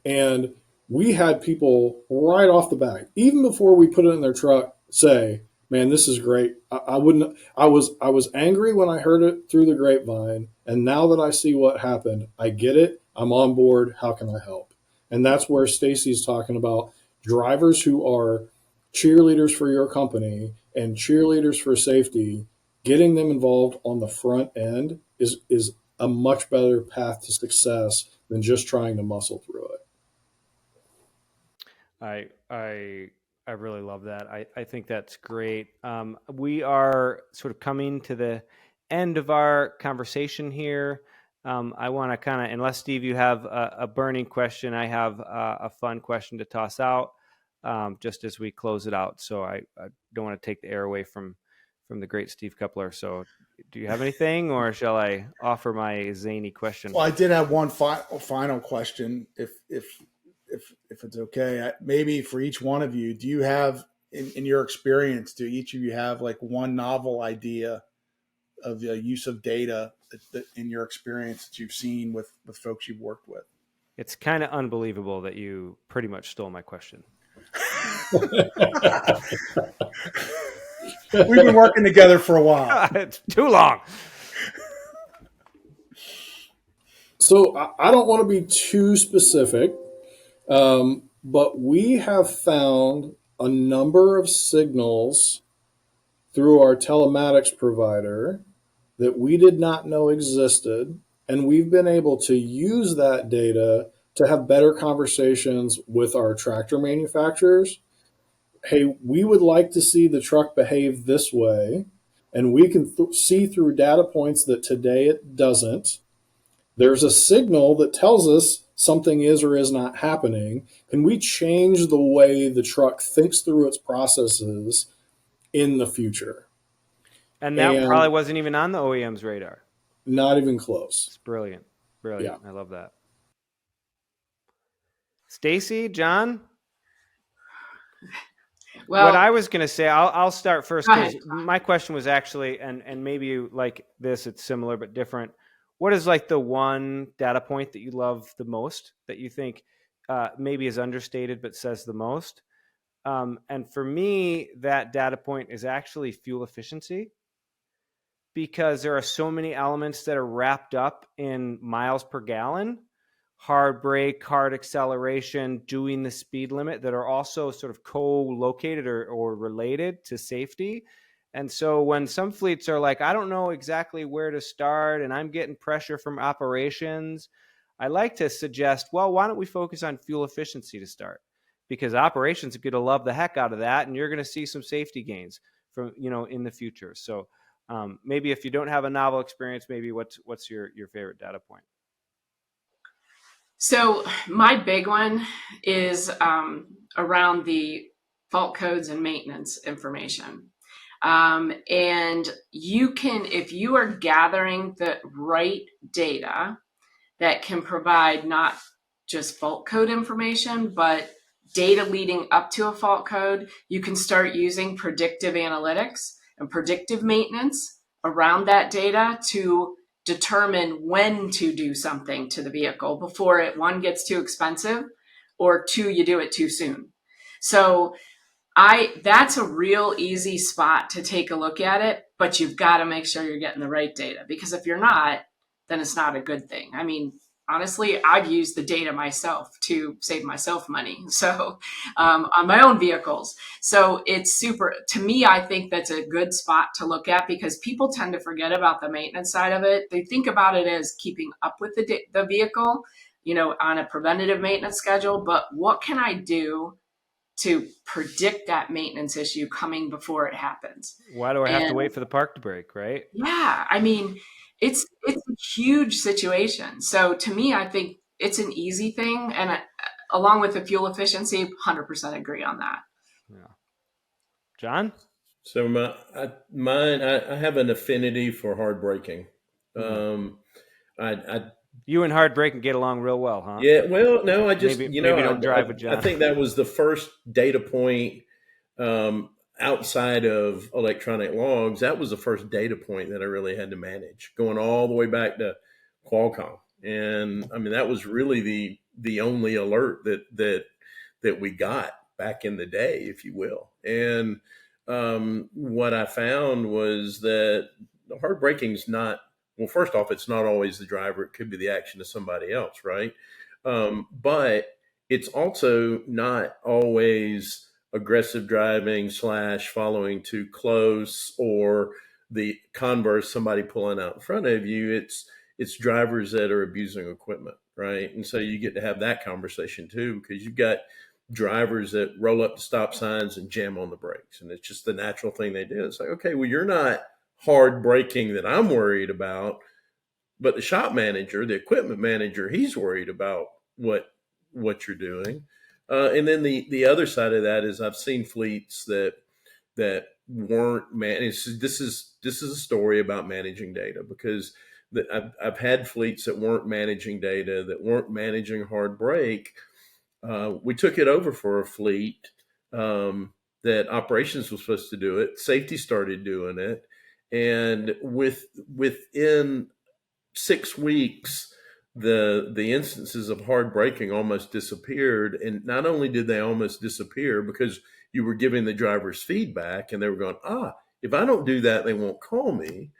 And we had people right off the bat, even before we put it in their truck, say, man, this is great. I was angry when I heard it through the grapevine. And now that I see what happened, I get it. I'm on board. How can I help? And that's where Stacy's talking about drivers who are cheerleaders for your company and cheerleaders for safety. Getting them involved on the front end is a much better path to success than just trying to muscle through it. I really love that. I think that's great. We are sort of coming to the end of our conversation here. I want to kind of, unless Steve, you have a burning question, I have a fun question to toss out just as we close it out. So I don't want to take the air away from the great Steve Coupler. So do you have anything, or shall I offer my zany question? Well, I did have one final question, if it's okay. Maybe for each one of you, do you have, in your experience, do each of you have like one novel idea of the use of data that in your experience that you've seen with folks you've worked with? It's kind of unbelievable that you pretty much stole my question. We've been working together for a while. It's too long. So I don't want to be too specific, but we have found a number of signals through our telematics provider that we did not know existed, and we've been able to use that data to have better conversations with our tractor manufacturers. Hey, we would like to see the truck behave this way, and we can see through data points that today it doesn't. There's a signal that tells us something is or is not happening. Can we change the way the truck thinks through its processes in the future? And that probably wasn't even on the OEM's radar. Not even close. It's brilliant. Brilliant. Yeah. I love that. Stacy, John? Well, what I was going to say, I'll start first, because my question was actually, and maybe you like this, it's similar but different. What is like the one data point that you love the most, that you think maybe is understated but says the most? And for me, that data point is actually fuel efficiency, because there are so many elements that are wrapped up in miles per gallon, hard brake, hard acceleration, doing the speed limit, that are also sort of co-located or related to safety. And so when some fleets are like, I don't know exactly where to start and I'm getting pressure from operations, I like to suggest, well, why don't we focus on fuel efficiency to start? Because operations are going to love the heck out of that, and you're going to see some safety gains from, in the future. So maybe if you don't have a novel experience, maybe what's your favorite data point? So my big one is around the fault codes and maintenance information. And you can, if you are gathering the right data that can provide not just fault code information, but data leading up to a fault code, you can start using predictive analytics and predictive maintenance around that data to determine when to do something to the vehicle before it, one, gets too expensive, or two, you do it too soon. So that's a real easy spot to take a look at it, but you've got to make sure you're getting the right data, because if you're not, then it's not a good thing. I mean, honestly, I've used the data myself to save myself money. So on my own vehicles. So it's super, to me, I think that's a good spot to look at, because people tend to forget about the maintenance side of it. They think about it as keeping up with the vehicle, on a preventative maintenance schedule. But what can I do to predict that maintenance issue coming before it happens? Why do I have to And wait for the park to break, right? yeah, I mean, it's a huge situation. So to me, I think it's an easy thing, and along with the fuel efficiency, 100% agree on that. Yeah. John? So I have an affinity for hard braking. I You and hard braking get along real well, huh? Yeah, well, no, I just Maybe don't drive with John. I think that was the first data point outside of electronic logs. That was the first data point that I really had to manage, going all the way back to Qualcomm, and I mean that was really the only alert that we got back in the day, if you will. And what I found was that the hard braking is not, well, first off, it's not always the driver. It could be the action of somebody else, right? But it's also not always aggressive driving / following too close, or the converse, somebody pulling out in front of you. It's drivers that are abusing equipment, right? And so you get to have that conversation too, because you've got drivers that roll up the stop signs and jam on the brakes, and it's just the natural thing they do. It's like, okay, well, you're not hard braking that I'm worried about, but the shop manager, the equipment manager, he's worried about what you're doing. And then the other side of that is I've seen fleets that weren't managed. This is a story about managing data, because I've had fleets that weren't managing data, that weren't managing hard brake. We took it over for a fleet that operations was supposed to do it. Safety started doing it, and within 6 weeks, the instances of hard braking almost disappeared. And not only did they almost disappear because you were giving the drivers feedback and they were going, if I don't do that, they won't call me.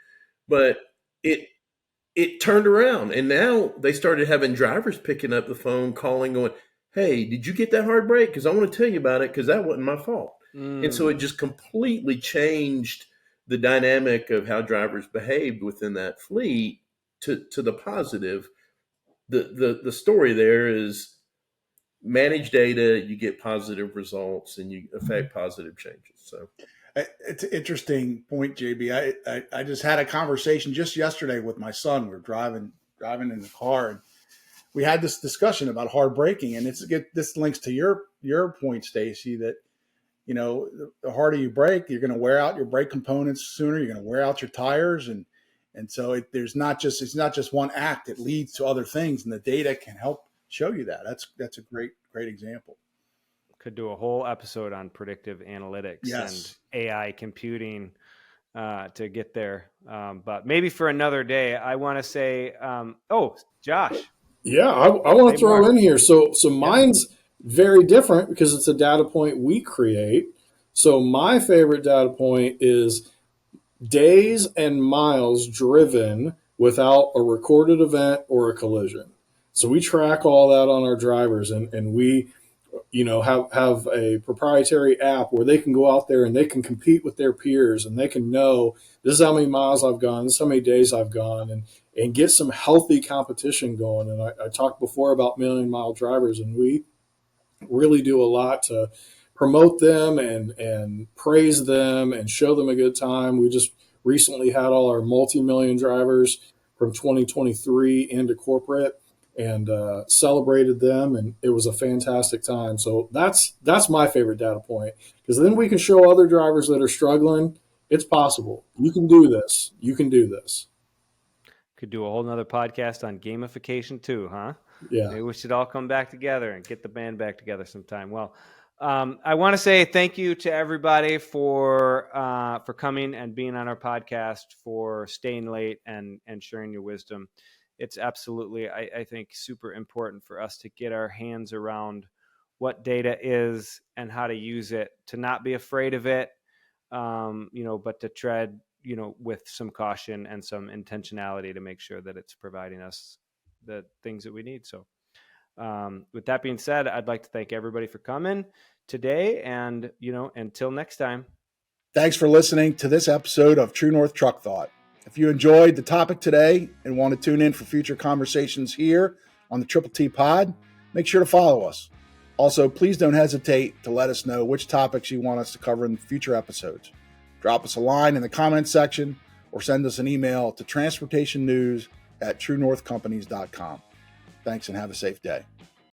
But it turned around, and now they started having drivers picking up the phone, calling, going, hey, did you get that hard brake? Because I want to tell you about it, because that wasn't my fault. And so it just completely changed the dynamic of how drivers behaved within that fleet to the positive. The story there is manage data, you get positive results, and you affect positive changes. So it's an interesting point, JB. I just had a conversation just yesterday with my son. We were driving in the car, and we had this discussion about hard braking. And this links to your point, Stacy, that the harder you brake, you're going to wear out your brake components sooner. You're going to wear out your tires, and so it's not just one act. It leads to other things, and the data can help show you that. That's a great example. Could do a whole episode on predictive analytics and AI computing to get there. But maybe for another day. I want to say, Josh. Yeah, I want to throw in here. So very different because it's a data point we create. So my favorite data point is days and miles driven without a recorded event or a collision. So we track all that on our drivers, and we, have a proprietary app where they can go out there and they can compete with their peers, and they can know this is how many miles I've gone, this is how many days I've gone, and get some healthy competition going. And I talked before about million-mile drivers, and we really do a lot to promote them and praise them and show them a good time. We just recently had all our multi-million drivers from 2023 into corporate and celebrated them, and it was a fantastic time. So that's my favorite data point, because then we can show other drivers that are struggling it's possible. You can do this. You can do this. Could do a whole nother podcast on gamification too, huh? Yeah. Maybe we should all come back together and get the band back together sometime. Well, I want to say thank you to everybody for coming and being on our podcast, for staying late and sharing your wisdom. It's absolutely, I think, super important for us to get our hands around what data is and how to use it, to not be afraid of it, but to tread, with some caution and some intentionality to make sure that it's providing us the things that we need. So with that being said, I'd like to thank everybody for coming today, and, until next time. Thanks for listening to this episode of True North Truck Thought. If you enjoyed the topic today and want to tune in for future conversations here on the Triple T Pod, make sure to follow us. Also, please don't hesitate to let us know which topics you want us to cover in future episodes. Drop us a line in the comments section or send us an email to transportationnews@truenorthcompanies.com. Thanks and have a safe day.